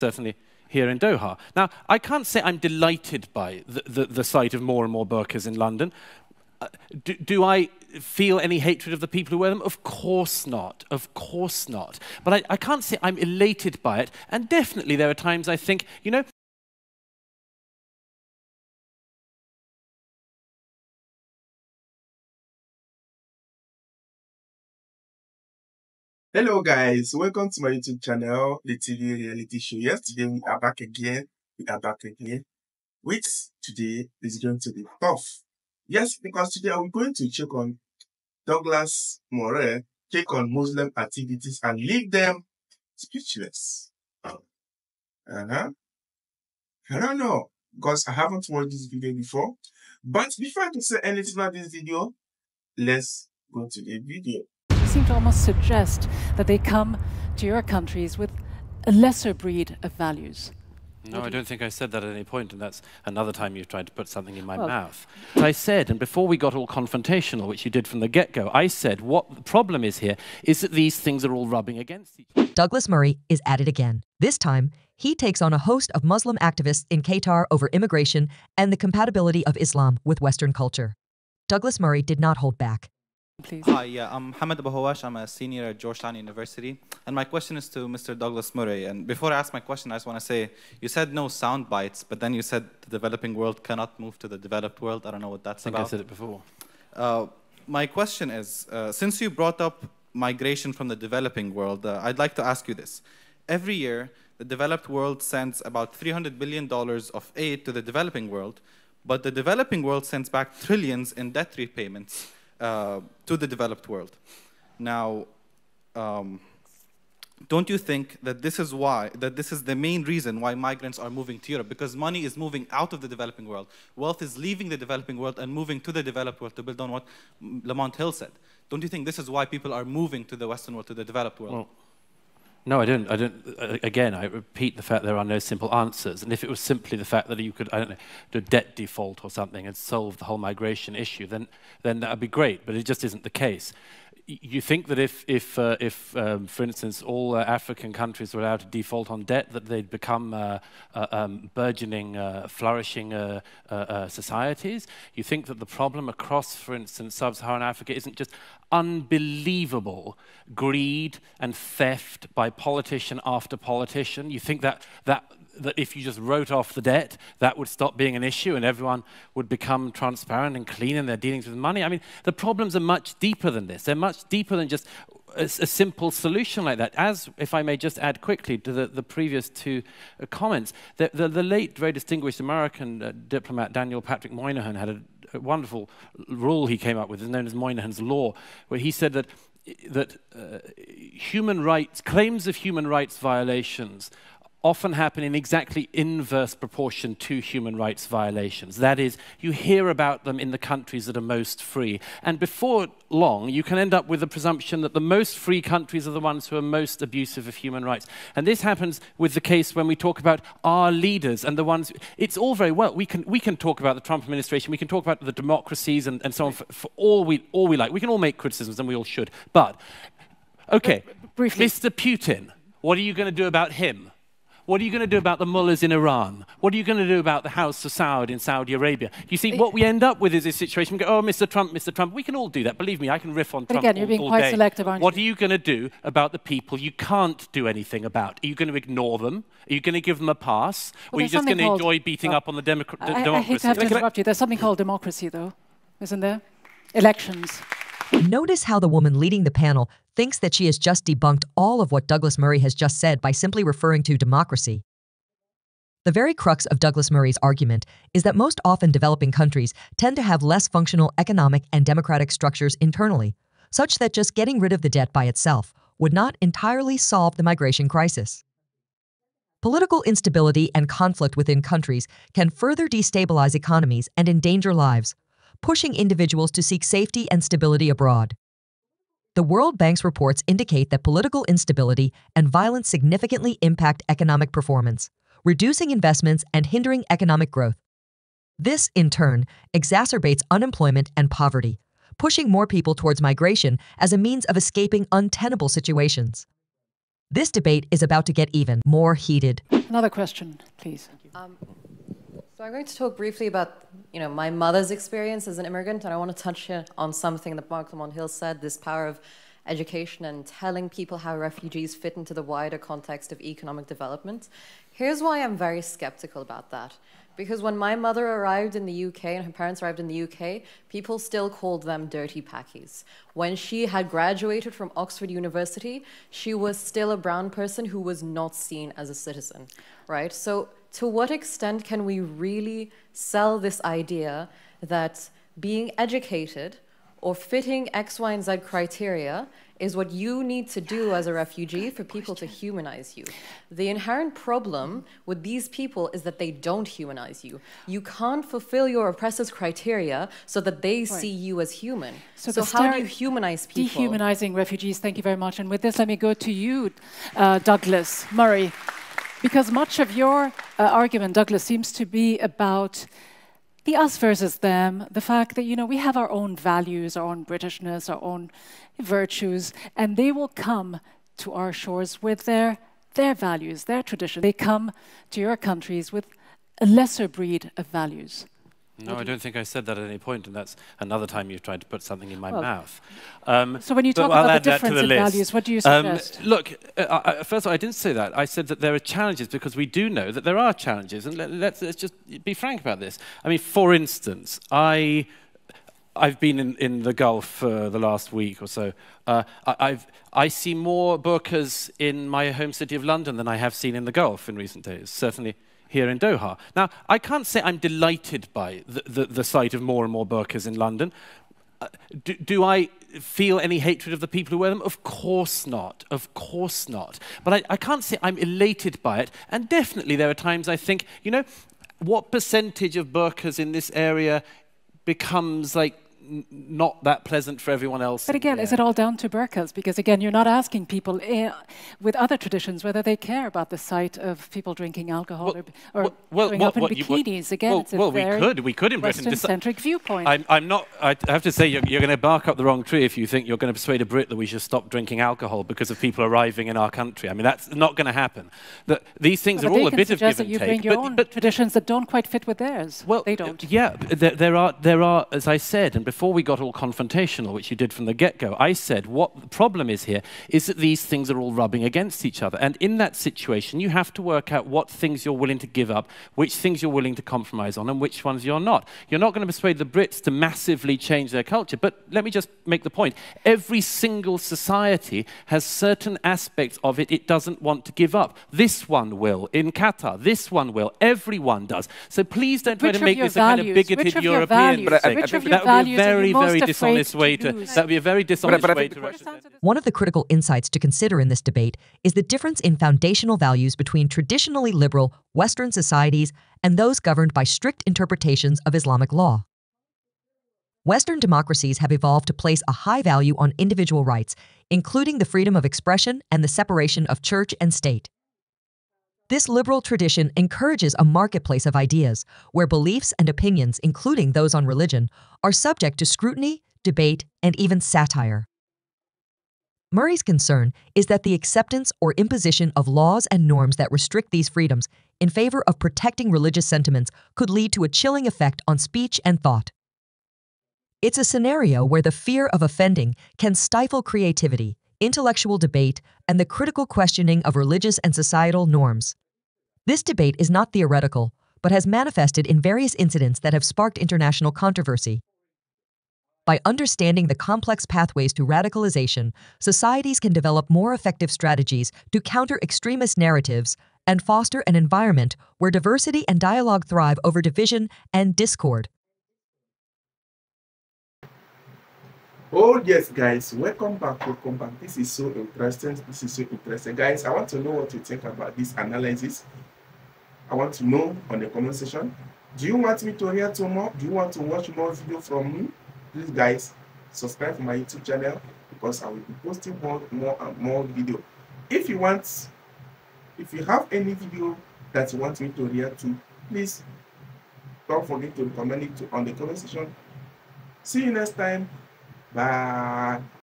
certainly here in Doha. Now, I can't say I'm delighted by the sight of more and more burqas in London. Do I feel any hatred of the people who wear them? Of course not. Of course not. But I can't say I'm elated by it. And definitely there are times I think, you know, Hello guys, welcome to my YouTube channel, the TV reality show. Yes, today we are back again. Which today is going to be tough. Yes, because today I'm going to check on Douglas Murray, check on Muslim activities and leave them speechless. I don't know, because I haven't watched this video before. But before I can say anything about this video, let's go to the video. You seem to almost suggest that they come to your countries with a lesser breed of values. No, I don't think I said that at any point, and that's another time you've tried to put something in my mouth. I said, and before we got all confrontational, which you did from the get-go, I said what the problem is here is that these things are all rubbing against each other. Douglas Murray is at it again. This time, he takes on a host of Muslim activists in Qatar over immigration and the compatibility of Islam with Western culture. Douglas Murray did not hold back. Please. Hi, I'm Hamad Abu Hawash. I'm a senior at Georgetown University. And my question is to Mr. Douglas Murray. And before I ask my question, I just want to say, you said no sound bites, but then you said the developing world cannot move to the developed world. I don't know what that's about. I think I said it before. My question is, since you brought up migration from the developing world, I'd like to ask you this. Every year, the developed world sends about $300 billion of aid to the developing world, but the developing world sends back trillions in debt repayments to the developed world. Now, don't you think that this is the main reason why migrants are moving to Europe? Because money is moving out of the developing world. Wealth is leaving the developing world and moving to the developed world to build on what Lamont Hill said. Don't you think this is why people are moving to the Western world, to the developed world? Well, no, I don't. Again, I repeat the fact there are no simple answers. And if it was simply the fact that you could, I don't know, do a debt default or something and solve the whole migration issue, then that would be great. But it just isn't the case. You think that if for instance, all African countries were allowed to default on debt, that they'd become burgeoning, flourishing societies? You think that the problem across, for instance, sub-Saharan Africa isn't just unbelievable greed and theft by politician after politician? You think that if you just wrote off the debt, that would stop being an issue and everyone would become transparent and clean in their dealings with money? I mean, the problems are much deeper than this. They're much deeper than just a simple solution like that. As, if I may just add quickly to the previous two comments, the late, very distinguished American diplomat Daniel Patrick Moynihan had a wonderful rule he came up with, known as Moynihan's Law, where he said that human rights, claims of human rights violations often happen in exactly inverse proportion to human rights violations. That is, you hear about them in the countries that are most free. And before long, you can end up with the presumption that the most free countries are the ones who are most abusive of human rights. And this happens with the case when we talk about our leaders and the ones... It's all very well. We can talk about the Trump administration. We can talk about the democracies and so on for all we like. We can all make criticisms, and we all should. But, okay, briefly, Mr. Putin, what are you going to do about him? What are you going to do about the mullahs in Iran? What are you going to do about the House of Saud in Saudi Arabia? You see, what we end up with is this situation. We go, oh, Mr. Trump, Mr. Trump. We can all do that. Believe me, I can riff on Trump again, you're being all quite day. selective, aren't you? What are you going to do about the people you can't do anything about? Are you going to ignore them? Are you going to give them a pass? Or are you just going to enjoy beating up on the democracy? I hate to have to interrupt you. There's something called democracy, though, isn't there? Elections. Notice how the woman leading the panel thinks that she has just debunked all of what Douglas Murray has just said by simply referring to democracy. The very crux of Douglas Murray's argument is that most often developing countries tend to have less functional economic and democratic structures internally, such that just getting rid of the debt by itself would not entirely solve the migration crisis. Political instability and conflict within countries can further destabilize economies and endanger lives, pushing individuals to seek safety and stability abroad. The World Bank's reports indicate that political instability and violence significantly impact economic performance, reducing investments and hindering economic growth. This, in turn, exacerbates unemployment and poverty, pushing more people towards migration as a means of escaping untenable situations. This debate is about to get even more heated. Another question, please. So I'm going to talk briefly about, my mother's experience as an immigrant, and I want to touch here on something that Mark Lamont Hill said, this power of education and telling people how refugees fit into the wider context of economic development. Here's why I'm very skeptical about that. Because when my mother arrived in the UK and her parents arrived in the UK, people still called them dirty packies. When she had graduated from Oxford University, she was still a brown person who was not seen as a citizen, right? So to what extent can we really sell this idea that being educated or fitting X, Y, and Z criteria is what you need to do as a refugee for people to humanize you? The inherent problem with these people is that they don't humanize you. You can't fulfill your oppressor's criteria so that they see you as human. So how do you humanize people? Dehumanizing refugees, thank you very much. And with this, let me go to you, Douglas Murray. Because much of your argument, Douglas, seems to be about the us versus them, the fact that, we have our own values, our own Britishness, our own virtues, and they will come to our shores with their values, their tradition. They come to your countries with a lesser breed of values. No, I don't think I said that at any point, and that's another time you've tried to put something in my mouth. So when you talk about the difference in values, what do you suggest? Look, first of all, I didn't say that. I said that there are challenges because we do know that there are challenges, and let's just be frank about this. I mean, for instance, I've been in the Gulf for the last week or so. I see more burqas in my home city of London than I have seen in the Gulf in recent days, certainly here in Doha. Now, I can't say I'm delighted by the sight of more and more burqas in London. Do I feel any hatred of the people who wear them? Of course not. Of course not. But I can't say I'm elated by it. And definitely there are times I think, what percentage of burqas in this area becomes like not that pleasant for everyone else. But again, is it all down to burqas? Because again, you're not asking people with other traditions whether they care about the sight of people drinking alcohol or showing up in bikinis. Again, it's a very we could in Britain Western-centric viewpoint. I'm not. I have to say, you're going to bark up the wrong tree if you think you're going to persuade a Brit that we should stop drinking alcohol because of people arriving in our country. I mean, that's not going to happen. These things are all a bit of give and take. That you bring your own traditions that don't quite fit with theirs. Well, they don't. Yeah, there are, as I said, and before we got all confrontational, which you did from the get-go, I said what the problem is here is that these things are all rubbing against each other. And in that situation, you have to work out what things you're willing to give up, which things you're willing to compromise on, and which ones you're not. You're not going to persuade the Brits to massively change their culture, but let me just make the point. Every single society has certain aspects of it it doesn't want to give up. This one will. In Qatar, this one will. Everyone does. So please don't try to make this a kind of bigoted European thing. That would be a very dishonest way to. That would be a very dishonest way to represent it. One of the critical insights to consider in this debate is the difference in foundational values between traditionally liberal Western societies and those governed by strict interpretations of Islamic law. Western democracies have evolved to place a high value on individual rights, including the freedom of expression and the separation of church and state. This liberal tradition encourages a marketplace of ideas where beliefs and opinions, including those on religion, are subject to scrutiny, debate, and even satire. Murray's concern is that the acceptance or imposition of laws and norms that restrict these freedoms in favor of protecting religious sentiments could lead to a chilling effect on speech and thought. It's a scenario where the fear of offending can stifle creativity, intellectual debate, and the critical questioning of religious and societal norms. This debate is not theoretical, but has manifested in various incidents that have sparked international controversy. By understanding the complex pathways to radicalization, societies can develop more effective strategies to counter extremist narratives and foster an environment where diversity and dialogue thrive over division and discord. Oh, yes, guys. Welcome back. This is so interesting. Guys, I want to know what you think about this analysis. I want to know on the comment section. Do you want me to react to more? Do you want to watch more video from me? Please, guys, subscribe to my YouTube channel because I will be posting more video. If you have any video that you want me to react to, please don't forget to comment it on the comment section. See you next time. Bye.